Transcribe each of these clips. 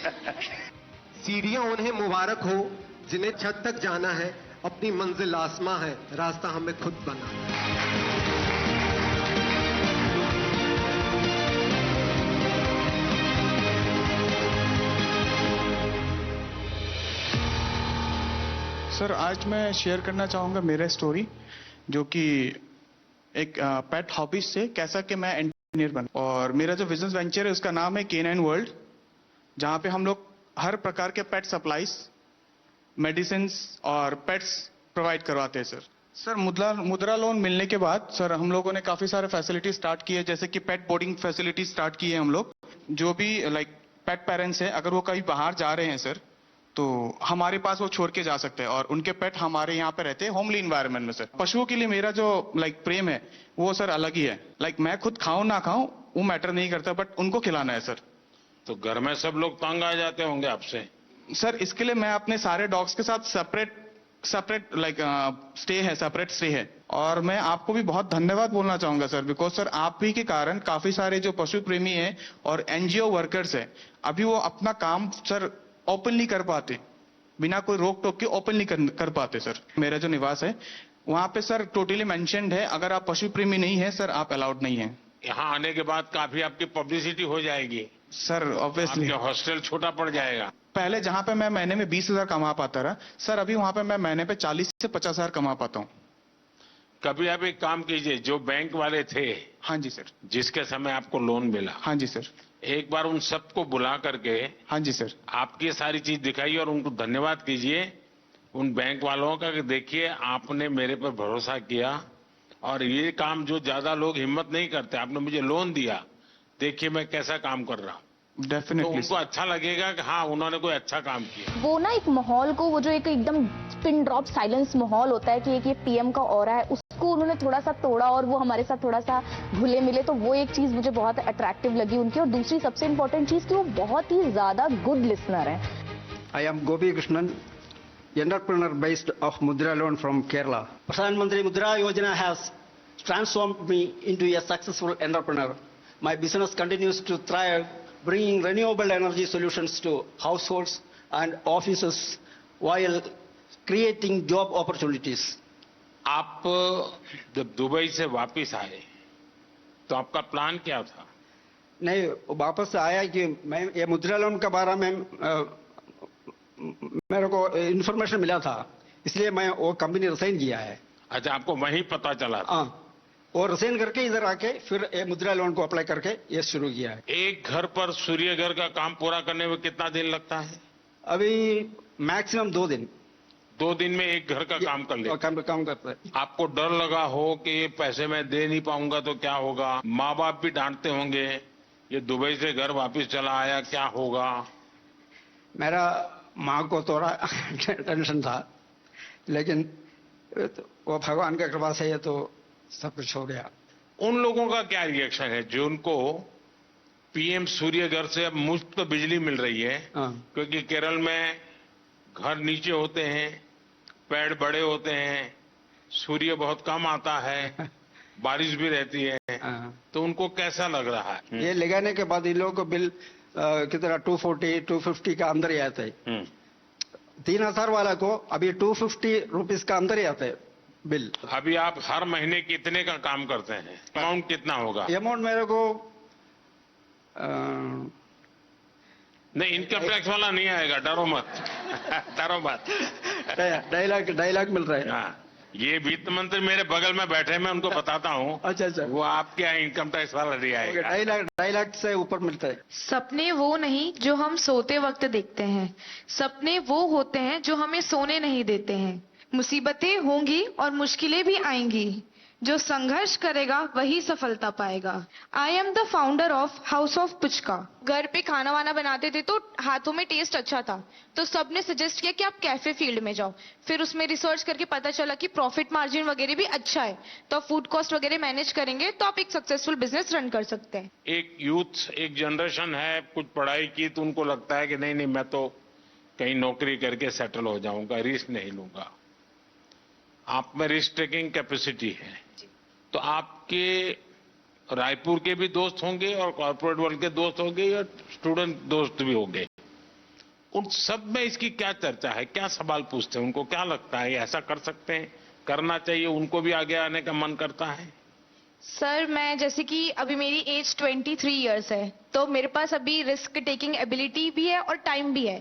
सीढ़ियां उन्हें मुबारक हो जिन्हें छत तक जाना है, अपनी मंजिल आसमां है, रास्ता हमें खुद बनाना है। सर, आज मैं शेयर करना चाहूँगा मेरा स्टोरी, जो कि एक पेट हॉबीज से कैसा कि मैं इंजीनियर बना। और मेरा जो बिजनेस वेंचर है उसका नाम है K9 वर्ल्ड, जहाँ पे हम लोग हर प्रकार के पेट सप्लाईज, मेडिसिन और पेट्स प्रोवाइड करवाते हैं सर। मुद्रा लोन मिलने के बाद सर हम लोगों ने काफ़ी सारे फैसिलिटी स्टार्ट किए, जैसे कि पेट बोर्डिंग फैसिलिटी स्टार्ट की है हम लोग। जो भी पेट पेरेंट्स हैं, अगर वो कहीं बाहर जा रहे हैं सर, तो हमारे पास वो छोड़ के जा सकते हैं, और उनके पेट हमारे यहाँ पे रहते हैं होमली इन्वायरमेंट में सर। पशुओं के लिए मेरा जो प्रेम है वो सर अलग ही है। मैं खुद खाऊं ना खाऊं वो मैटर नहीं करता, बट उनको खिलाना है सर। तो घर में सब लोग तंग आ जाते होंगे आपसे सर। इसके लिए मैं अपने सारे डॉग्स के साथ सेपरेट स्टे है। और मैं आपको भी बहुत धन्यवाद बोलना चाहूंगा सर, बिकॉज सर आप ही के कारण काफी सारे जो पशु प्रेमी हैं और NGO वर्कर्स हैं, अभी वो अपना काम सर ओपनली कर पाते, बिना कोई रोक टोक के ओपनली कर पाते सर। मेरा जो निवास है वहां पे सर टोटली मेंशन्ड है, अगर आप पशु प्रेमी नहीं है सर, आप अलाउड नहीं है। यहाँ आने के बाद काफी आपकी पब्लिसिटी हो जाएगी सर। ऑब्वियसली हॉस्टल छोटा पड़ जाएगा। पहले जहां पे मैं महीने में 20,000 कमा पाता रहा सर, अभी वहां पे मैं महीने पे 40 से 50,000 कमा पाता हूँ। कभी आप एक काम कीजिए, जो बैंक वाले थे, हाँ जी सर, जिसके समय आपको लोन मिला, हाँ जी सर, एक बार उन सबको बुला करके, हाँ जी सर, आपकी सारी चीज दिखाइए और उनको धन्यवाद कीजिए उन बैंक वालों का कि देखिए आपने मेरे पर भरोसा किया और ये काम जो ज्यादा लोग हिम्मत नहीं करते, आपने मुझे लोन दिया, देखिए मैं कैसा काम कर रहा हूँ। डेफिनेटली। तो उनको अच्छा लगेगा कि हाँ उन्होंने कोई अच्छा काम किया। वो ना एक माहौल को, वो जो एक एकदम पिन ड्रॉप साइलेंस माहौल होता है कि एक ये PM का ऑरा है, उसको उन्होंने थोड़ा सा तोड़ा और वो हमारे साथ थोड़ा सा घुले मिले। तो वो एक चीज मुझे बहुत अट्रैक्टिव लगी उनकी। और दूसरी सबसे इंपॉर्टेंट चीज कि वो बहुत ही ज्यादा गुड लिसनर है। I am Gopi Krishnan, entrepreneur based of Mudra Loan from Kerala. Pradhan Mantri Mudra Yojana has transformed me into a successful entrepreneur. My business continues to thrive, bringing renewable energy solutions to households and offices while creating job opportunities. आप जब Dubai से वापस आए तो आपका plan क्या था? नहीं, वापस आया कि मैं ये मुद्रा लोन के बारे में मेरे को इन्फॉर्मेशन मिला था, इसलिए मैं वो कंपनी रिसाइन किया है। अच्छा, आपको वहीं पता चला था? हाँ, और रिसाइन करके इधर आके फिर ये मुद्रा लोन को अप्लाई करके ये शुरू किया है। एक घर पर सूर्य घर का काम पूरा करने में कितना दिन लगता है? अभी मैक्सिमम 2 दिन। 2 दिन में एक घर का काम कर ले? काम करते हैं। आपको डर लगा हो कि ये पैसे मैं दे नहीं पाऊंगा तो क्या होगा? माँ बाप भी डांटते होंगे, ये दुबई से घर वापस चला आया, क्या होगा? मेरा माँ को थोड़ा टेंशन था, लेकिन वो भगवान की कृपा से ये तो सब कुछ हो गया। उन लोगों का क्या रिएक्शन है जो उनको PM सूर्य घर से अब मुफ्त बिजली मिल रही है? क्योंकि केरल में घर नीचे होते हैं, पेड़ बड़े होते हैं, सूर्य बहुत कम आता है, बारिश भी रहती है, तो उनको कैसा लग रहा है? ये लगाने के बाद इन लोगों को बिल कितना 240-250 का अंदर ही आता है। 3,000 वाला को अभी 250 रुपीज का अंदर ही आता है बिल। अभी आप हर महीने कितने का काम करते हैं? अमाउंट कितना होगा? अमाउंट मेरे को नहीं, इनकम टैक्स वाला नहीं आएगा, डरो मत। डरो मत। 2.5 लाख मिल रहा है। हाँ, ये वित्त मंत्री मेरे बगल में बैठे, मैं उनको बताता हूँ। अच्छा, वो आपके यहाँ इनकम टैक्स वाला नहीं आएगा। 2.5 लाख से ऊपर मिलता है। सपने वो नहीं जो हम सोते वक्त देखते हैं, सपने वो होते हैं जो हमें सोने नहीं देते हैं। मुसीबतें होंगी और मुश्किलें भी आएंगी, जो संघर्ष करेगा वही सफलता पाएगा। I am the founder of house of puchka. घर पे खाना वाना बनाते थे तो हाथों में टेस्ट अच्छा था, तो सबने सजेस्ट किया कि आप कैफे फील्ड में जाओ। फिर उसमें रिसर्च करके पता चला कि प्रॉफिट मार्जिन वगैरह भी अच्छा है, तो आप फूड कॉस्ट वगैरह मैनेज करेंगे तो आप एक सक्सेसफुल बिजनेस रन कर सकते हैं। एक यूथ, एक जनरेशन है, कुछ पढ़ाई की तो उनको लगता है कि नहीं नहीं, मैं तो कहीं नौकरी करके सेटल हो जाऊंगा, रिस्क नहीं लूंगा। आप में रिस्क टेकिंग कैपेसिटी है, तो आपके रायपुर के भी दोस्त होंगे और कॉर्पोरेट वर्ल्ड के दोस्त होंगे या स्टूडेंट दोस्त भी होंगे? उन सब में इसकी क्या चर्चा है, क्या सवाल पूछते हैं, उनको क्या लगता है ऐसा कर सकते हैं, करना चाहिए, उनको भी आगे आने का मन करता है? सर मैं जैसे कि अभी मेरी एज 23 इयर्स है, तो मेरे पास अभी रिस्क टेकिंग एबिलिटी भी है और टाइम भी है,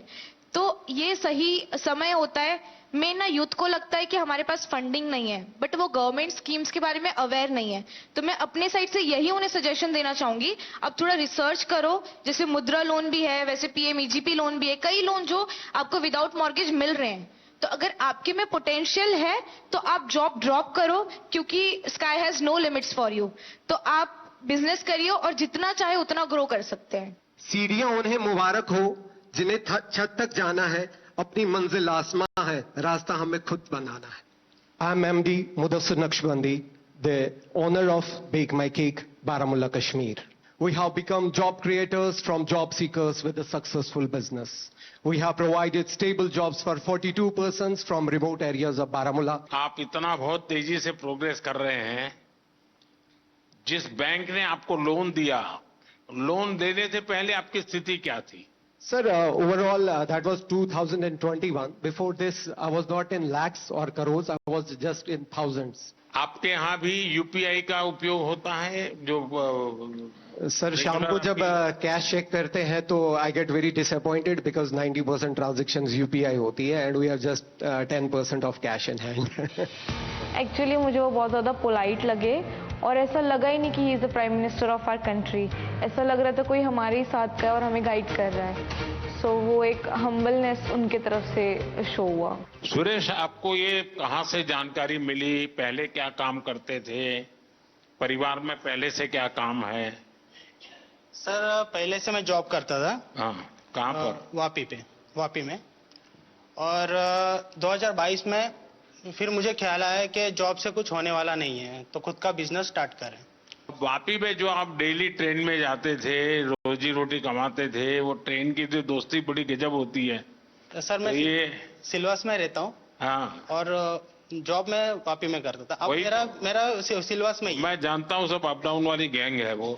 तो ये सही समय होता है। मैं ना यूथ को लगता है कि हमारे पास फंडिंग नहीं है, बट वो गवर्नमेंट स्कीम्स के बारे में अवेयर नहीं है, तो मैं अपने साइड से यही उन्हें सजेशन देना चाहूंगी, अब थोड़ा रिसर्च करो। जैसे मुद्रा लोन भी है, वैसे पीएमईजीपी लोन भी है, कई लोन जो आपको विदाउट मॉर्गेज मिल रहे हैं। तो अगर आपके में पोटेंशियल है तो आप जॉब ड्रॉप करो, क्योंकि sky has no limits for you. तो आप बिजनेस करिए और जितना चाहे उतना ग्रो कर सकते हैं। सीढ़ियां उन्हें मुबारक हो जिन्हें छत तक जाना है, अपनी मंजिल आसमां है, रास्ता हमें खुद बनाना है। I am MD Mudassir Naqshbandi, the owner of Bake My Cake, Baramulla, Kashmir. We have become job creators from job seekers with a successful business. We have provided stable jobs for 42 persons from remote areas of Baramulla. आप इतना बहुत तेजी से progress कर रहे हैं, जिस bank ने आपको लोन दिया, लोन देने से पहले आपकी स्थिति क्या थी? Sir, overall that was 2021. Before this, I was not in lakhs or crores. I was just in thousands. आपके यहाँ भी यूपीआई का उपयोग होता है? जो सर शाम को जब कैश चेक करते हैं तो I get very disappointed because 90% transactions UPI होती है and we have just 10% of cash in hand. Actually मुझे वो बहुत ज़्यादा पोलाइट लगे और ऐसा लगा ही नहीं कि he is the prime minister of our country. ऐसा लग रहा था कोई हमारे ही साथ का है और हमें गाइड कर रहा है। सो वो एक हम्बलनेस उनके तरफ से शो हुआ। सुरेश, आपको ये कहाँ से जानकारी मिली? पहले क्या काम करते थे? परिवार में पहले से क्या काम है? सर पहले से मैं जॉब करता था। हाँ, कहाँ पर? वापी में। और 2022 में फिर मुझे ख्याल आया कि जॉब से कुछ होने वाला नहीं है, तो खुद का बिजनेस स्टार्ट करें। वापी में जो आप डेली ट्रेन में जाते थे, रोजी रोटी कमाते थे, वो ट्रेन की जो दोस्ती बड़ी गजब होती है। तो सर मैं ये सिलवास में रहता हूँ। हाँ, और जॉब में वापी में करता था। अब वही मेरा सिलवास में ही। मैं जानता हूँ, सब अप डाउन वाली गैंग है वो।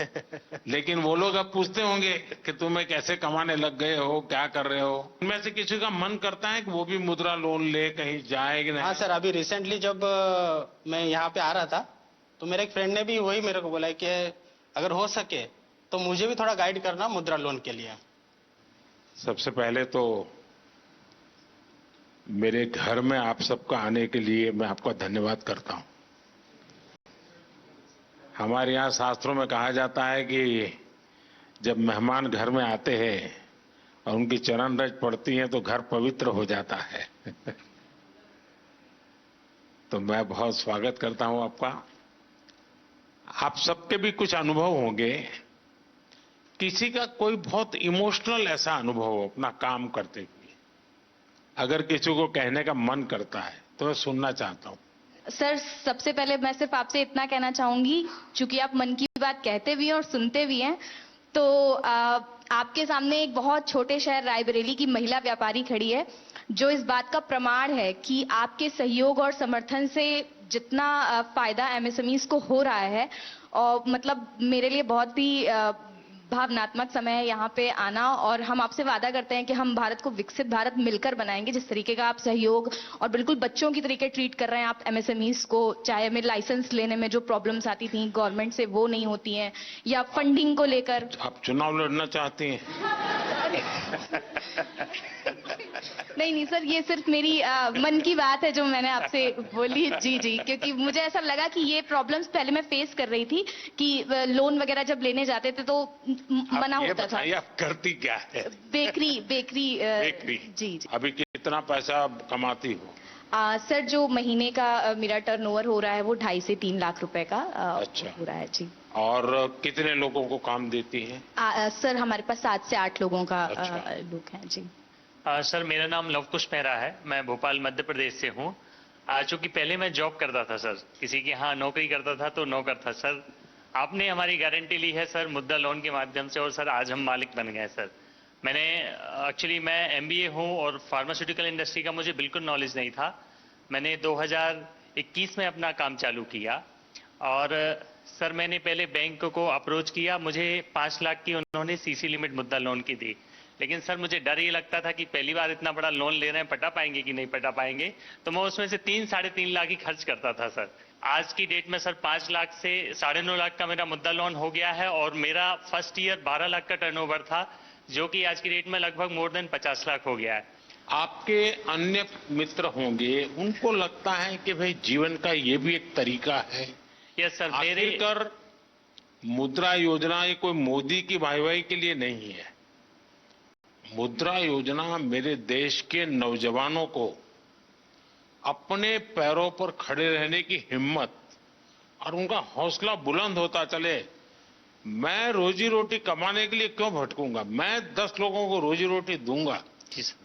लेकिन वो लोग अब पूछते होंगे कि तुम्हें कैसे कमाने लग गए हो, क्या कर रहे हो? उनमें से किसी का मन करता है कि वो भी मुद्रा लोन ले कहीं जाए कि नहीं? हाँ सर, अभी रिसेंटली जब मैं यहाँ पे आ रहा था तो मेरे एक फ्रेंड ने भी वही मेरे को बोला कि अगर हो सके तो मुझे भी थोड़ा गाइड करना मुद्रा लोन के लिए। सबसे पहले तो मेरे घर में आप सबका आने के लिए मैं आपका धन्यवाद करता हूं। हमारे यहाँ शास्त्रों में कहा जाता है कि जब मेहमान घर में आते हैं और उनकी चरण रज पड़ती है तो घर पवित्र हो जाता है। तो मैं बहुत स्वागत करता हूं आपका। आप सबके भी कुछ अनुभव होंगे, किसी का कोई बहुत इमोशनल ऐसा अनुभव हो अपना काम करते हुए, अगर किसी को कहने का मन करता है तो मैं सुनना चाहता हूं। सर सबसे पहले मैं सिर्फ आपसे इतना कहना चाहूंगी, क्योंकि आप मन की बात कहते भी हैं और सुनते भी हैं, तो आपके सामने एक बहुत छोटे शहर रायबरेली की महिला व्यापारी खड़ी है, जो इस बात का प्रमाण है कि आपके सहयोग और समर्थन से जितना फायदा एमएसएमईज को हो रहा है, और मतलब मेरे लिए बहुत ही भावनात्मक समय है यहाँ पे आना। और हम आपसे वादा करते हैं कि हम भारत को विकसित भारत मिलकर बनाएंगे। जिस तरीके का आप सहयोग और बिल्कुल बच्चों की तरीके ट्रीट कर रहे हैं आप एमएसएमईज को, चाहे हमें लाइसेंस लेने में जो प्रॉब्लम्स आती थी गवर्नमेंट से वो नहीं होती हैं, या फंडिंग को लेकर। आप चुनाव लड़ना चाहती हैं? नहीं सर, ये सिर्फ मेरी मन की बात है जो मैंने आपसे बोली। जी, क्योंकि मुझे ऐसा लगा कि ये प्रॉब्लम्स पहले मैं फेस कर रही थी कि लोन वगैरह जब लेने जाते थे तो मना होता था। आप करती क्या है? बेकरी। जी। अभी कितना पैसा कमाती हो? सर जो महीने का मेरा टर्नओवर हो रहा है वो 2.5 से 3 लाख रुपए का अच्छा हो रहा है। जी। और कितने लोगों को काम देती है? सर हमारे पास 7 से 8 लोगों का लोग हैं। जी। सर मेरा नाम लवकुश मेहरा है, मैं भोपाल मध्य प्रदेश से हूँ। चूंकि पहले मैं जॉब करता था सर, किसी के यहाँ नौकरी करता था तो नौकर था सर। आपने हमारी गारंटी ली है सर मुद्रा लोन के माध्यम से, और सर आज हम मालिक बन गए सर। एक्चुअली मैं एमबीए हूँ और फार्मास्यूटिकल इंडस्ट्री का मुझे बिल्कुल नॉलेज नहीं था। मैंने 2021 में अपना काम चालू किया और सर मैंने पहले बैंक को अप्रोच किया, मुझे 5 लाख की उन्होंने सीसी लिमिट मुद्रा लोन की दी। लेकिन सर मुझे डर ये लगता था कि पहली बार इतना बड़ा लोन ले रहे हैं, पटा पाएंगे कि नहीं पटा पाएंगे, तो मैं उसमें से 3-3.5 लाख ही खर्च करता था सर। आज की डेट में सर 5 लाख से 9.5 लाख का मेरा मुद्रा लोन हो गया है और मेरा फर्स्ट ईयर 12 लाख का टर्नओवर था, जो कि आज की डेट में लगभग मोर देन 50 लाख हो गया है। आपके अन्य मित्र होंगे, उनको लगता है कि भाई जीवन का ये भी एक तरीका है। यस सर, मेरे आखिरकार मुद्रा योजना ये कोई मोदी की वाहवाही के लिए नहीं है। मुद्रा योजना मेरे देश के नौजवानों को अपने पैरों पर खड़े रहने की हिम्मत और उनका हौसला बुलंद होता चले। मैं रोजी रोटी कमाने के लिए क्यों भटकूंगा, मैं 10 लोगों को रोजी रोटी दूंगा,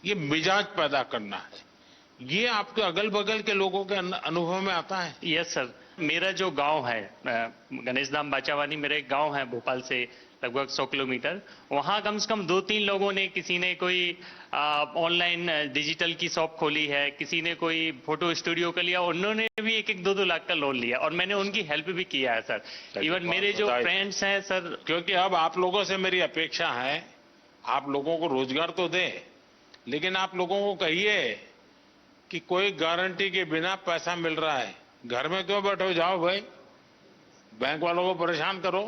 ये मिजाज पैदा करना है। ये आपके अगल बगल के लोगों के अनुभव में आता है? यस सर, मेरा जो गांव है गणेश धाम बाचावानी, मेरा एक गांव है भोपाल से लगभग 100 किलोमीटर। वहां कम से कम 2-3 लोगों ने, किसी ने कोई ऑनलाइन डिजिटल की शॉप खोली है, किसी ने कोई फोटो स्टूडियो का लिया, उन्होंने भी 1-2 लाख का लोन लिया और मैंने उनकी हेल्प भी किया है सर। इवन मेरे जो फ्रेंड्स हैं सर, क्योंकि अब आप लोगों से मेरी अपेक्षा है, आप लोगों को रोजगार तो दें, लेकिन आप लोगों को कहिए कि कोई गारंटी के बिना पैसा मिल रहा है, घर में क्यों बैठो, जाओ भाई, बैंक वालों को परेशान करो।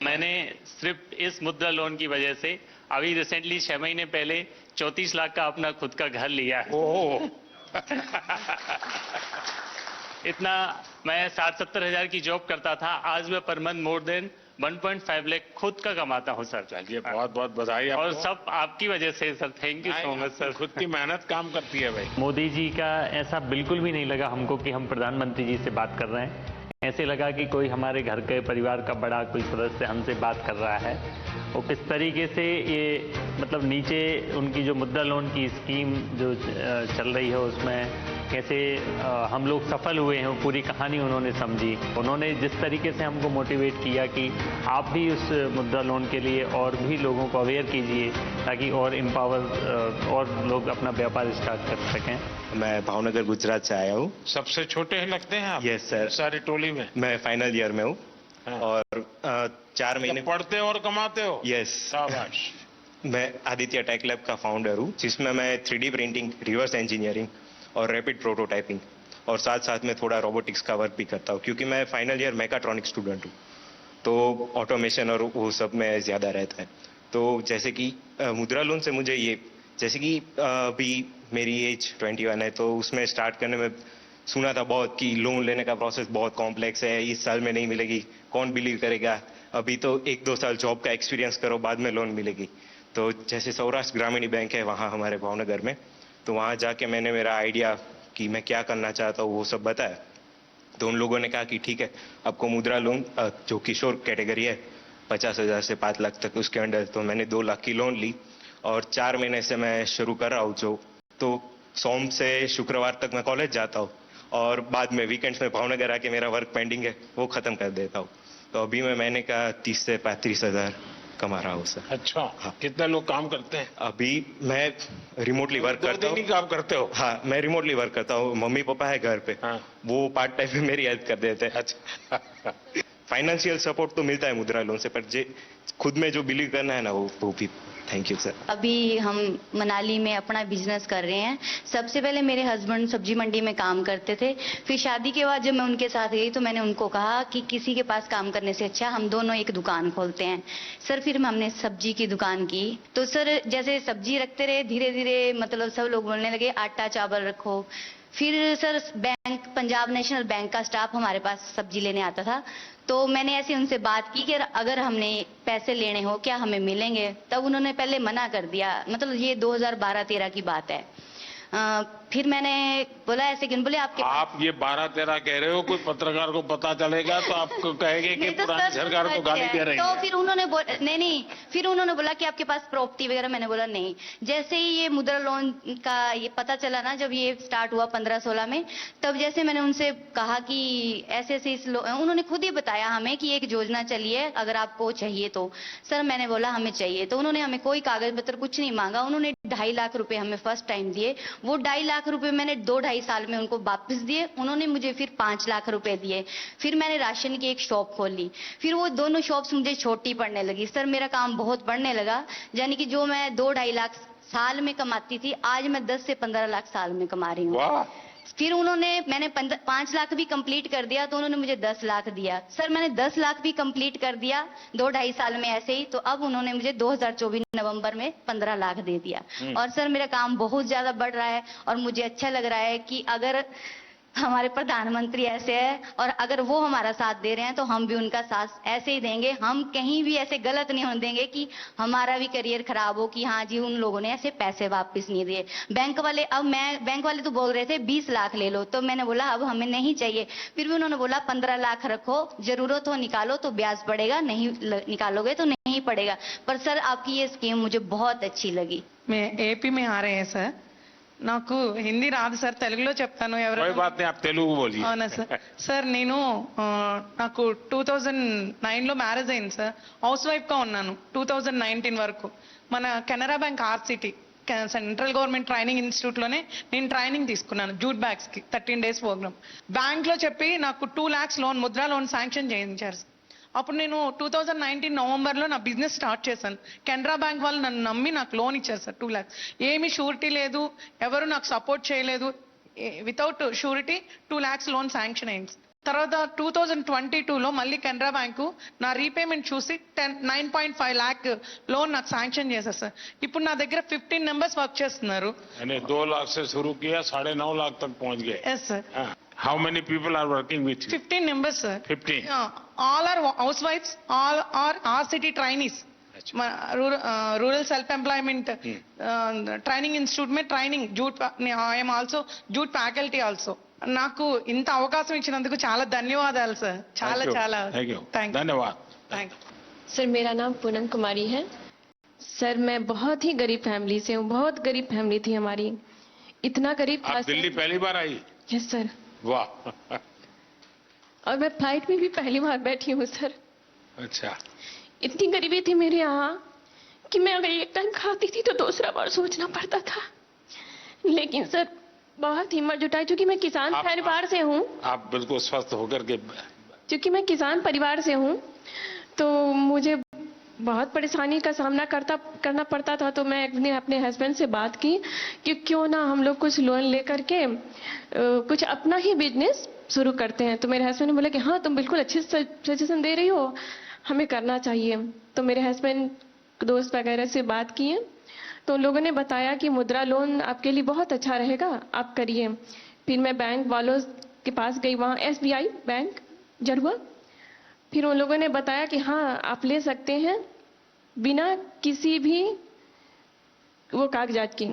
मैंने सिर्फ इस मुद्रा लोन की वजह से अभी रिसेंटली 6 महीने पहले 34 लाख का अपना खुद का घर लिया है। ओह इतना मैं 60-70 हजार की जॉब करता था, आज मैं per month more than 1.5 lakh खुद का कमाता हूं सर। चलिए, बहुत बहुत बधाई और आपको। सब आपकी वजह से sir, thank you so much sir. खुद की मेहनत काम करती है भाई। मोदी जी का ऐसा बिल्कुल भी नहीं लगा हमको कि हम प्रधानमंत्री जी से बात कर रहे हैं। ऐसे लगा कि कोई हमारे घर के परिवार का बड़ा कोई सदस्य हमसे बात कर रहा है। और किस तरीके से ये मतलब नीचे उनकी जो मुद्रा लोन की स्कीम जो चल रही है उसमें कैसे हम लोग सफल हुए हैं, वो पूरी कहानी उन्होंने समझी। उन्होंने जिस तरीके से हमको मोटिवेट किया कि आप भी उस मुद्रा लोन के लिए और भी लोगों को अवेयर कीजिए ताकि और एम्पावर और लोग अपना व्यापार स्टार्ट कर सकें। मैं भावनगर गुजरात से आया हूँ। सबसे छोटे लगते हैं आप? Yes sir. सारी टोली में मैं फाइनल ईयर में हूँ। हाँ। और 4 महीने पढ़ते हो और कमाते हो? यस। शाबाश। मैं आदित्य टेक लैब का फाउंडर हूँ, जिसमें मैं 3D प्रिंटिंग, रिवर्स इंजीनियरिंग और रैपिड प्रोटोटाइपिंग और साथ साथ में थोड़ा रोबोटिक्स का वर्क भी करता हूँ, क्योंकि मैं फाइनल ईयर मैकाट्रॉनिक स्टूडेंट हूँ, तो ऑटोमेशन और वो सब में ज़्यादा रहता है। तो जैसे कि मुद्रा लोन से मुझे ये, जैसे कि अभी मेरी एज 21 है, तो उसमें स्टार्ट करने में सुना था बहुत कि लोन लेने का प्रोसेस बहुत कॉम्प्लेक्स है, इस साल में नहीं मिलेगी, कौन बिलीव करेगा, अभी तो 1-2 साल जॉब का एक्सपीरियंस करो बाद में लोन मिलेगी। तो जैसे सौराष्ट्र ग्रामीण बैंक है वहाँ हमारे भावनगर में, तो वहाँ जाके मैंने मेरा आइडिया कि मैं क्या करना चाहता हूँ वो सब बताया। तो उन लोगों ने कहा कि ठीक है, आपको मुद्रा लोन जो किशोर कैटेगरी है 50,000 से 5 लाख तक उसके अंडर, तो मैंने 2 लाख की लोन ली और 4 महीने से मैं शुरू कर रहा हूँ। तो सोम से शुक्रवार तक मैं कॉलेज जाता हूँ और बाद में वीकेंड्स में भावनगर आके मेरा वर्क पेंडिंग है वो खत्म कर देता हूँ। तो अभी मैं महीने का 30 से 35 हजार कमा रहा हूँ सर। अच्छा। हाँ। कितने लोग काम करते हैं? अभी मैं रिमोटली वर्क करता हूँ। काम करते हो? हाँ, मैं रिमोटली वर्क करता हूँ, मम्मी पापा है घर पे। हाँ। वो पार्ट टाइम में मेरी हेल्प कर देते हैं। अच्छा। फाइनेंशियल सपोर्ट तो मिलता है मुद्रा लोन से, पर खुद में जो बिलीव करना है ना वो भी। Thank you sir. अभी हम मनाली में अपना बिजनेस कर रहे हैं। सबसे पहले मेरे हस्बैंड सब्जी मंडी में काम करते थे, फिर शादी के बाद जब मैं उनके साथ गई तो मैंने उनको कहा कि किसी के पास काम करने से अच्छा हम दोनों एक दुकान खोलते हैं। सर फिर हमने सब्जी की दुकान की, तो सर जैसे सब्जी रखते रहे धीरे धीरे मतलब सब लोग बोलने लगे आटा चावल रखो। फिर sir bank, Punjab national bank का स्टाफ हमारे पास सब्जी लेने आता था, तो मैंने ऐसे उनसे बात की कि अगर हमने पैसे लेने हो क्या हमें मिलेंगे। तब उन्होंने पहले मना कर दिया, मतलब ये 2012-13 की बात है। फिर मैंने बोला ऐसे क्यों, बोले आपके आप ये 12-13 कह रहे हो, कोई पत्रकार को पता चलेगा तो आपको कहेंगे कि तो पुरानी सरकार को गाली दे रही तो है। फिर उन्होंने नहीं, फिर उन्होंने बोला कि आपके पास प्रॉपर्टी वगैरह, मैंने बोला नहीं। जैसे ही ये मुद्रा लोन का ये पता चला ना, जब ये स्टार्ट हुआ 15-16 में, तब जैसे मैंने उनसे कहा कि ऐसे ऐसे उन्होंने खुद ही बताया हमें कि एक योजना चली है अगर आपको चाहिए तो। सर मैंने बोला हमें चाहिए, तो उन्होंने हमें कोई कागज पत्र कुछ नहीं मांगा, उन्होंने 2.5 लाख रुपए हमें फर्स्ट टाइम दिए वो 2.5 लाख रुपए मैंने 2-2.5 साल में उनको वापस दिए, उन्होंने मुझे फिर 5 लाख रुपए दिए। फिर मैंने राशन की एक शॉप खोली, फिर वो दोनों शॉप्स मुझे छोटी पड़ने लगी। सर मेरा काम बहुत बढ़ने लगा, यानी कि जो मैं 2-2.5 लाख साल में कमाती थी, आज मैं 10 से 15 लाख साल में कमा रही हूँ। फिर मैंने 5 लाख भी कंप्लीट कर दिया तो उन्होंने मुझे 10 लाख दिया। सर मैंने 10 लाख भी कंप्लीट कर दिया 2-2.5 साल में ऐसे ही, तो अब उन्होंने मुझे 2024 नवंबर में 15 लाख दे दिया। और सर मेरा काम बहुत ज्यादा बढ़ रहा है और मुझे अच्छा लग रहा है कि अगर हमारे प्रधानमंत्री ऐसे है और अगर वो हमारा साथ दे रहे हैं तो हम भी उनका साथ ऐसे ही देंगे। हम कहीं भी ऐसे गलत नहीं होने देंगे कि हमारा भी करियर खराब हो कि हाँ जी उन लोगों ने ऐसे पैसे वापस नहीं दिए। बैंक वाले तो बोल रहे थे 20 लाख ले लो, तो मैंने बोला अब हमें नहीं चाहिए। फिर भी उन्होंने बोला 15 लाख रखो, जरूरत हो निकालो तो ब्याज पड़ेगा, नहीं निकालोगे तो नहीं पड़ेगा। पर सर आपकी ये स्कीम मुझे बहुत अच्छी लगी। मैं एपी में आ रहे हैं सर, నాకు హిందీ రాదు సార్, తెలుగులో చెప్తాను. कोई बात नहीं, आप तेलुगु बोलिए. అవునా సార్. సార్ నేను నాకు 2009లో మ్యారేజ్ అయింది సార్. హౌస్ వైఫ్ గా ఉన్నాను 2019 వరకు. మన Canara bank RCT central government training institute లోనే నేను ట్రైనింగ్ తీసుకున్నాను జూట్ బ్యాగ్స్ కి 13 days ప్రోగ్రామ్. బ్యాంక్ లో చెప్పి నాకు 2 lakhs loan, Mudra loan sanction చేయించారు. అప్పుడు నేను 2019 నవంబర్లో నా బిజినెస్ స్టార్ట్ చేశాను. కెనరా బ్యాంక్ వాళ్ళు నన్ను నమ్మి నాకు లోన్ ఇచ్చారు సార్ 2 lakhs. ఏమీ షూరిటీ లేదు, ఎవరు నాకు సపోర్ట్ చేయలేదు. Without surety 2 lakhs loan sanction అయింది. తర్వాత 2022లో మళ్ళీ కెనరా బ్యాంకు నా రీపేమెంట్ చూసి 9.5 lakh లోన్ నాకు శాంక్షన్ చేశారు సార్. ఇప్పుడు నా దగ్గర 15 members వర్క్ చేస్తున్నారు. 2 लाख से शुरू किया, 9.5 लाख तक पहुंच गए. Yes sir. How many people are working with you? 15 members sir. 15. All are housewives, all are RCT trainees. Rural self employment training institute में training jute. I am also jute faculty also. నాకు ఇంత అవకాశం ఇచ్చినందుకు చాలా ధన్యవాదాలు sir. చాలా చాలా धन्यवाद. Thank you. सर मेरा नाम पूनम कुमारी है. सर मैं बहुत ही गरीब फैमिली से हूँ, बहुत गरीब फैमिली थी हमारी. इतना गरीब था. आप दिल्ली पहली बार आई? Yes sir. वाह. और मैं फ्लाइट में भी पहली बार बैठी हूँ सर. अच्छा. इतनी गरीबी थी मेरे यहाँ कि मैं अगर एक टाइम खाती थी तो दूसरा बार सोचना पड़ता था. लेकिन सर बहुत हिम्मत जुटाई, क्योंकि मैं किसान परिवार से हूँ. आप बिल्कुल स्वस्थ होकर के. क्योंकि मैं किसान परिवार से हूँ तो मुझे बहुत परेशानी का सामना करना पड़ता था. तो मैं अपने हस्बैंड से बात की कि क्यों ना हम लोग कुछ लोन लेकर के कुछ अपना ही बिजनेस शुरू करते हैं. तो मेरे हस्बैंड ने बोला कि हाँ तुम बिल्कुल अच्छे सजेशन दे रही हो, हमें करना चाहिए. तो मेरे हस्बैंड दोस्त वगैरह से बात किए तो उन लोगों ने बताया कि मुद्रा लोन आपके लिए बहुत अच्छा रहेगा, आप करिए. फिर मैं बैंक वालों के पास गई, वहाँ SBI बैंक जरुआ. फिर उन लोगों ने बताया कि हाँ आप ले सकते हैं बिना किसी भी वो कागजात की.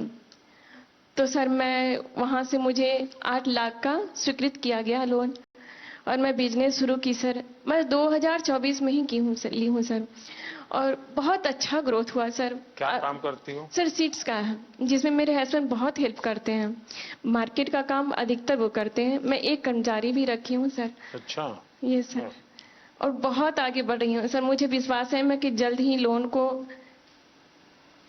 तो सर मैं वहाँ से मुझे 8 लाख का स्वीकृत किया गया लोन और मैं बिजनेस शुरू की सर. मैं 2024 में ही ली हूँ सर और बहुत अच्छा ग्रोथ हुआ सर. क्या काम करती हो? सर सीड्स का है, जिसमें मेरे हस्बैंड बहुत हेल्प करते हैं. मार्केट का काम अधिकतर वो करते हैं. मैं एक कर्मचारी भी रखी हूँ सर. अच्छा. ये सर. और बहुत आगे बढ़ रही हूँ सर. मुझे विश्वास है मैं कि जल्द ही लोन को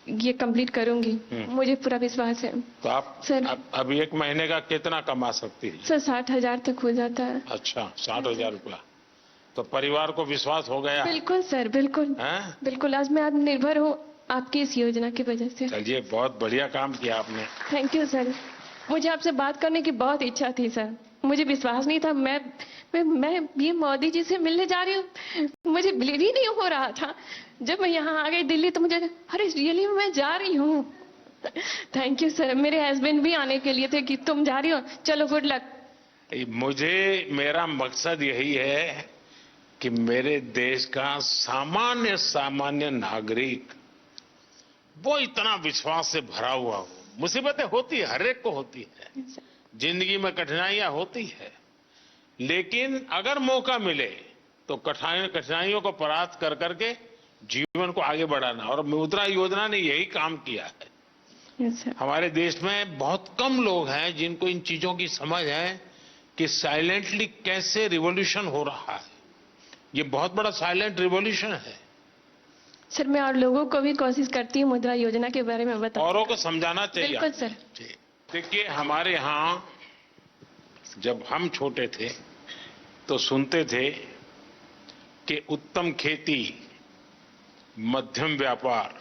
ये कंप्लीट करूंगी. मुझे पूरा विश्वास है. तो आप सर अब 1 महीने का कितना कमा सकती है? सर 60,000 तक हो जाता है. अच्छा, 60,000 रुपया. तो परिवार को विश्वास हो गया? बिल्कुल सर, बिल्कुल. बिल्कुल. आज मैं आत्मनिर्भर हूँ आपकी इस योजना की वजह से. चलिए, बहुत बढ़िया काम किया आपने. Thank you sir. मुझे आपसे बात करने की बहुत इच्छा थी सर. मुझे विश्वास नहीं था. मैं ये मोदी जी से मिलने जा रही हूँ. मुझे बिलीव ही नहीं हो रहा था. जब मैं यहाँ आ गई दिल्ली तो मुझे अरे रियली मैं जा रही हूँ. Thank you sir. मेरे हस्बैंड भी आने के लिए थे कि तुम जा रही हो, चलो गुड लक. मेरा मकसद यही है कि मेरे देश का सामान्य नागरिक वो इतना विश्वास से भरा हुआ हो. मुसीबतें होती है, हर एक को होती है, जिंदगी में कठिनाइयां होती है, लेकिन अगर मौका मिले तो कठिनाइयों को परास्त कर करके जीवन को आगे बढ़ाना. और मुद्रा योजना ने यही काम किया है. हमारे देश में बहुत कम लोग हैं जिनको इन चीजों की समझ है कि साइलेंटली कैसे रिवॉल्यूशन हो रहा है. ये बहुत बड़ा साइलेंट रिवॉल्यूशन है. सर मैं और लोगों को भी कोशिश करती हूँ मुद्रा योजना के बारे में बताओ. औरों को समझाना चाहिए. बिल्कुल सर. देखिए, हमारे यहाँ जब हम छोटे थे तो सुनते थे कि उत्तम खेती, मध्यम व्यापार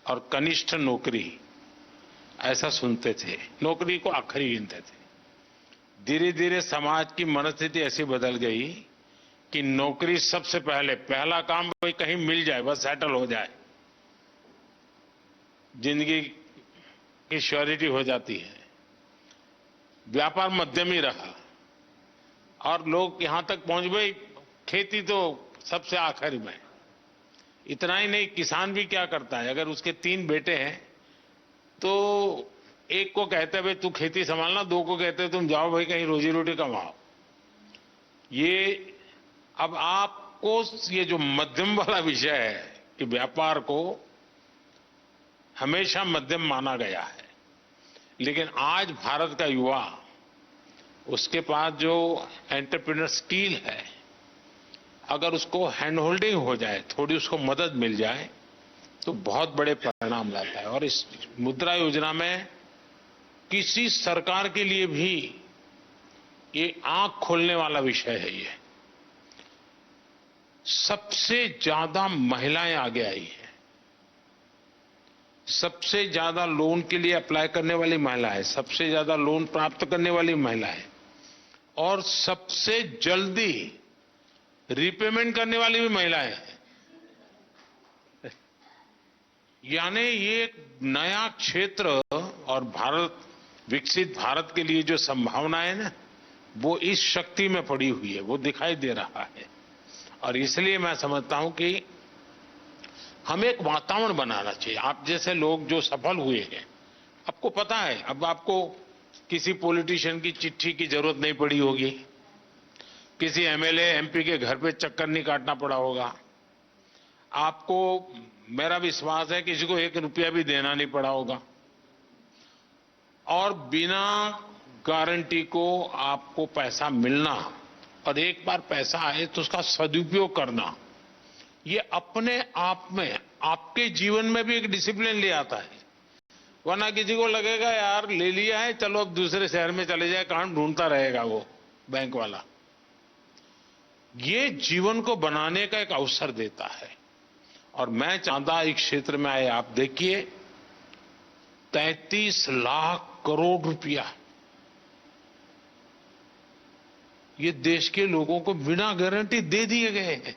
और कनिष्ठ नौकरी, ऐसा सुनते थे। नौकरी को आखिरी गिनते थे। धीरे धीरे समाज की मनस्थिति ऐसी बदल गई कि नौकरी सबसे पहले, पहला काम कोई कहीं मिल जाए, बस सेटल हो जाए, जिंदगी की श्योरिटी हो जाती है। व्यापार मध्यम ही रहा और लोग यहां तक पहुंच गए, खेती तो सबसे आखिर में। इतना ही नहीं, किसान भी क्या करता है, अगर उसके 3 बेटे हैं तो एक को कहते हैं भाई तू खेती संभालना, 2 को कहते हैं तुम जाओ भाई कहीं रोजी रोटी कमाओ। ये अब आपको ये जो मध्यम वाला विषय है कि व्यापार को हमेशा मध्यम माना गया है, लेकिन आज भारत का युवा, उसके पास जो एंटरप्रेन्योर स्किल है, अगर उसको हैंड होल्डिंग हो जाए, थोड़ी उसको मदद मिल जाए, तो बहुत बड़े परिणाम लाता है। और इस मुद्रा योजना में किसी सरकार के लिए भी ये आंख खोलने वाला विषय है। ये सबसे ज्यादा महिलाएं आगे आई हैं, सबसे ज्यादा लोन के लिए अप्लाई करने वाली महिला है, सबसे ज्यादा लोन प्राप्त करने वाली महिला है और सबसे जल्दी रिपेमेंट करने वाली भी महिलाएं हैं। यानी ये एक नया क्षेत्र और भारत, विकसित भारत के लिए जो संभावनाएं ना, वो इस शक्ति में पड़ी हुई है, वो दिखाई दे रहा है। और इसलिए मैं समझता हूं कि हमें एक वातावरण बनाना चाहिए। आप जैसे लोग जो सफल हुए हैं, आपको पता है, अब आपको किसी पॉलिटिशियन की चिट्ठी की जरूरत नहीं पड़ी होगी, किसी एमएलए एमपी के घर पे चक्कर नहीं काटना पड़ा होगा, आपको, मेरा विश्वास है, किसी को 1 रुपया भी देना नहीं पड़ा होगा, और बिना गारंटी को आपको पैसा मिलना, और एक बार पैसा आए तो उसका सदुपयोग करना, ये अपने आप में आपके जीवन में भी एक डिसिप्लिन ले आता है। वरना किसी को लगेगा यार ले लिया है, चलो अब दूसरे शहर में चले जाए, कहां ढूंढता रहेगा वो बैंक वाला। ये जीवन को बनाने का एक अवसर देता है। और मैं चाहता इस क्षेत्र में आए, आप देखिए 33 लाख करोड़ रुपया ये देश के लोगों को बिना गारंटी दे दिए गए हैं।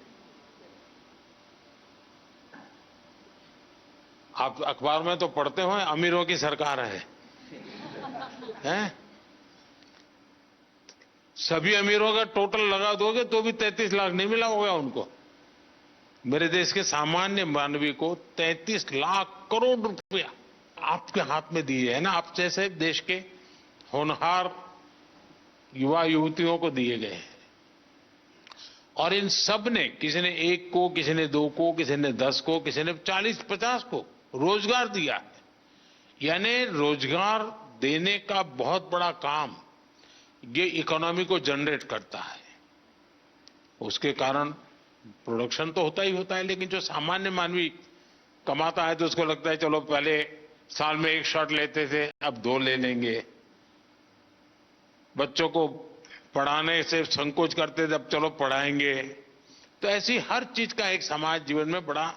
आप अखबार में तो पढ़ते हो अमीरों की सरकार है, हैं? सभी अमीरों का टोटल लगा दोगे तो भी 33 लाख नहीं मिला होगा उनको। मेरे देश के सामान्य मानवी को 33 लाख करोड़ रुपया आपके हाथ में दिए है ना, आप जैसे देश के होनहार युवा युवतियों को दिए गए हैं। और इन सब ने, किसी ने 1 को, किसी ने 2 को, किसी ने 10 को, किसी ने 40-50 को रोजगार दिया है। यानी रोजगार देने का बहुत बड़ा काम ये इकोनॉमी को जनरेट करता है। उसके कारण प्रोडक्शन तो होता ही होता है, लेकिन जो सामान्य मानवी कमाता है तो उसको लगता है चलो पहले साल में 1 शॉट लेते थे, अब 2 ले लेंगे। बच्चों को पढ़ाने से संकोच करते थे, अब चलो पढ़ाएंगे। तो ऐसी हर चीज का एक समाज जीवन में बड़ा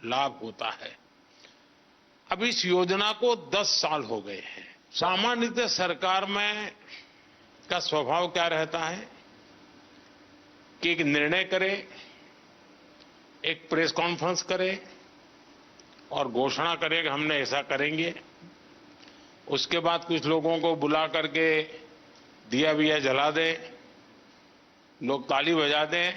लाभ होता है। अब इस योजना को 10 साल हो गए हैं। सामान्यतः सरकार में का स्वभाव क्या रहता है कि एक निर्णय करे, एक प्रेस कॉन्फ्रेंस करे और घोषणा करे कि हमने ऐसा करेंगे। उसके बाद कुछ लोगों को बुला करके दिया विया जला दे, लोग ताली बजा दें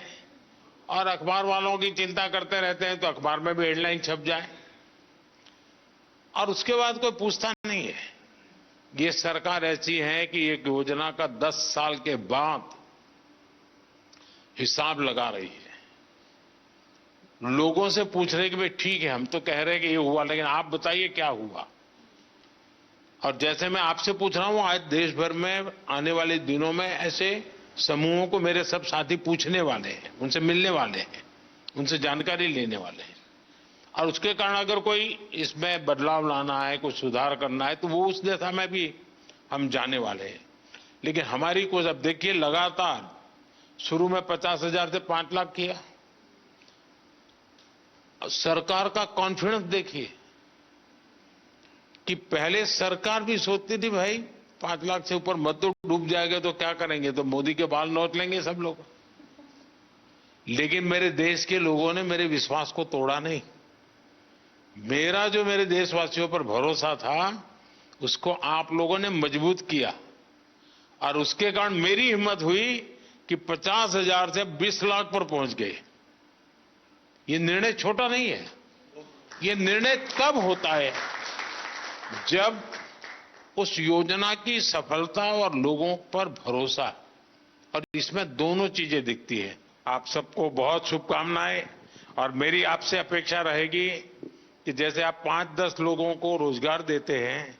और अखबार वालों की चिंता करते रहते हैं तो अखबार में भी हेडलाइन छप जाए और उसके बाद कोई पूछता नहीं है। ये सरकार ऐसी है कि एक योजना का 10 साल के बाद हिसाब लगा रही है। लोगों से पूछ रहे कि भाई ठीक है, हम तो कह रहे हैं कि ये हुआ, लेकिन आप बताइए क्या हुआ। और जैसे मैं आपसे पूछ रहा हूं, आज देश भर में आने वाले दिनों में ऐसे समूहों को मेरे सब साथी पूछने वाले हैं, उनसे मिलने वाले हैं, उनसे जानकारी लेने वाले हैं। और उसके कारण अगर कोई इसमें बदलाव लाना है, कुछ सुधार करना है, तो वो उस दिशा में भी हम जाने वाले हैं। लेकिन हमारी कोशिश, अब देखिए, लगातार शुरू में 50,000 से 5 लाख किया। सरकार का कॉन्फिडेंस देखिए कि पहले सरकार भी सोचती थी भाई 5 लाख से ऊपर मत तो, डूब जाएगा तो क्या करेंगे, तो मोदी के बाल नोच लेंगे सब लोग। लेकिन मेरे देश के लोगों ने मेरे विश्वास को तोड़ा नहीं। मेरा जो मेरे देशवासियों पर भरोसा था उसको आप लोगों ने मजबूत किया, और उसके कारण मेरी हिम्मत हुई कि 50,000 से 20 लाख पर पहुंच गए। ये निर्णय छोटा नहीं है। ये निर्णय तब होता है जब उस योजना की सफलता और लोगों पर भरोसा, और इसमें दोनों चीजें दिखती है। आप सबको बहुत शुभकामनाएं, और मेरी आपसे अपेक्षा रहेगी कि जैसे आप 5-10 लोगों को रोजगार देते हैं,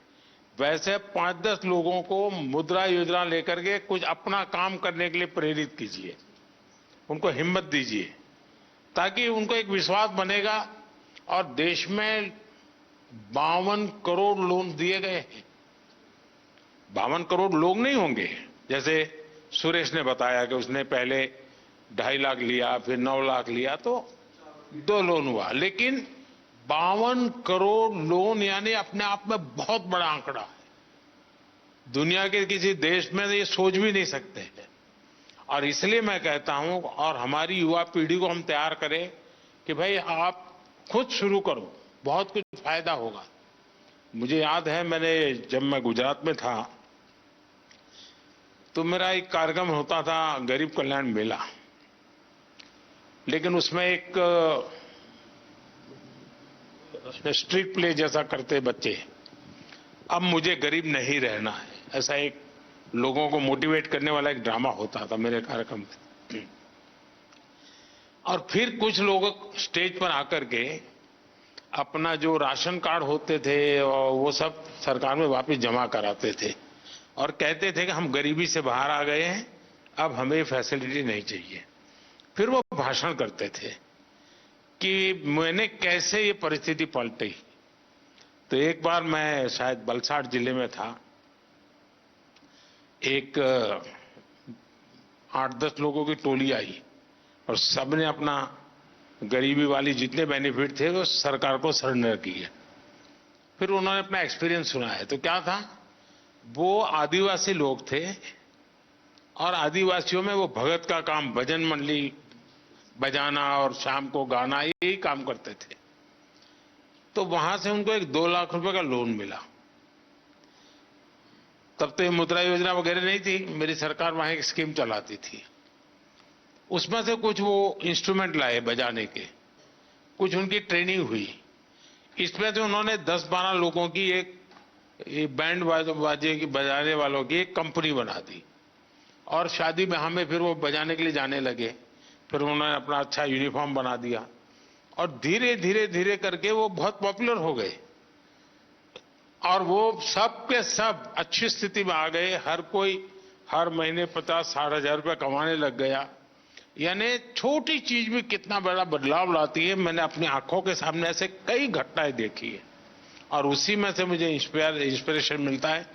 वैसे 5-10 लोगों को मुद्रा योजना लेकर के कुछ अपना काम करने के लिए प्रेरित कीजिए, उनको हिम्मत दीजिए, ताकि उनको एक विश्वास बनेगा। और देश में 52 करोड़ लोन दिए गए हैं। 52 करोड़ लोग नहीं होंगे, जैसे सुरेश ने बताया कि उसने पहले 2.5 लाख लिया, फिर 9 लाख लिया, तो 2 लोन हुआ। लेकिन 52 करोड़ लोन यानी अपने आप में बहुत बड़ा आंकड़ा है। दुनिया के किसी देश में ये सोच भी नहीं सकते हैं। और इसलिए मैं कहता हूं, और हमारी युवा पीढ़ी को हम तैयार करें कि भाई आप खुद शुरू करो, बहुत कुछ फायदा होगा। मुझे याद है, जब मैं गुजरात में था तो मेरा एक कार्यक्रम होता था, गरीब कल्याण मेला। लेकिन उसमें एक स्ट्रीट प्ले जैसा करते बच्चे, अब मुझे गरीब नहीं रहना है, ऐसा एक लोगों को मोटिवेट करने वाला एक ड्रामा होता था मेरे कार्यक्रम में। और फिर कुछ लोग स्टेज पर आकर के अपना जो राशन कार्ड होते थे और वो सब सरकार में वापस जमा कराते थे, और कहते थे कि हम गरीबी से बाहर आ गए हैं, अब हमें फैसिलिटी नहीं चाहिए। फिर वो भाषण करते थे कि मैंने कैसे ये परिस्थिति पलटी। तो एक बार मैं शायद वलसाड़ जिले में था, एक 8-10 लोगों की टोली आई और सबने अपना गरीबी वाली जितने बेनिफिट थे वो सरकार को सरेंडर किए। फिर उन्होंने अपना एक्सपीरियंस सुनाया। तो क्या था, वो आदिवासी लोग थे, और आदिवासियों में वो भगत का काम, भजन मंडली बजाना और शाम को गाना, यही काम करते थे। तो वहां से उनको एक 2 लाख रुपए का लोन मिला। तब तो ये मुद्रा योजना वगैरह नहीं थी, मेरी सरकार वहां एक स्कीम चलाती थी। उसमें से कुछ वो इंस्ट्रूमेंट लाए बजाने के, कुछ उनकी ट्रेनिंग हुई। इसमें से उन्होंने 10-12 लोगों की एक बैंड बाजे की बजाने वालों की एक कंपनी बना दी, और शादी ब्याह में फिर वो बजाने के लिए जाने लगे। फिर उन्होंने अपना अच्छा यूनिफॉर्म बना दिया, और धीरे धीरे धीरे करके वो बहुत पॉपुलर हो गए, और वो सब के सब अच्छी स्थिति में आ गए। हर कोई हर महीने 50-60 हजार रुपये कमाने लग गया। यानी छोटी चीज भी कितना बड़ा बदलाव लाती है। मैंने अपनी आंखों के सामने ऐसे कई घटनाएं देखी है, और उसी में से मुझे इंस्पिरेशन मिलता है।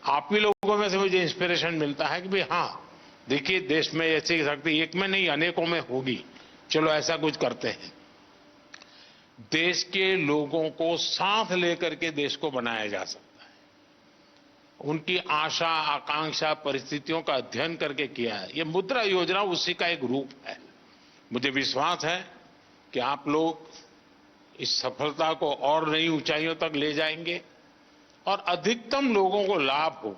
आप ही लोगों में से मुझे इंस्पिरेशन मिलता है कि भाई हाँ, देखिए देश में ऐसी शक्ति एक में नहीं अनेकों में होगी, चलो ऐसा कुछ करते हैं। देश के लोगों को साथ लेकर के देश को बनाया जा सकता है। उनकी आशा आकांक्षा परिस्थितियों का अध्ययन करके किया है। ये मुद्रा योजना उसी का एक रूप है। मुझे विश्वास है कि आप लोग इस सफलता को और नई ऊंचाइयों तक ले जाएंगे, और अधिकतम लोगों को लाभ हो।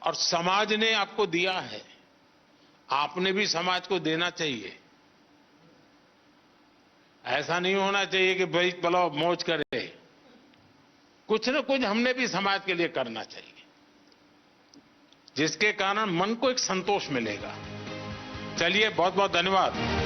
और समाज ने आपको दिया है, आपने भी समाज को देना चाहिए। ऐसा नहीं होना चाहिए कि भाई चलो मौज करे, कुछ न कुछ हमने भी समाज के लिए करना चाहिए, जिसके कारण मन को एक संतोष मिलेगा। चलिए, बहुत बहुत धन्यवाद।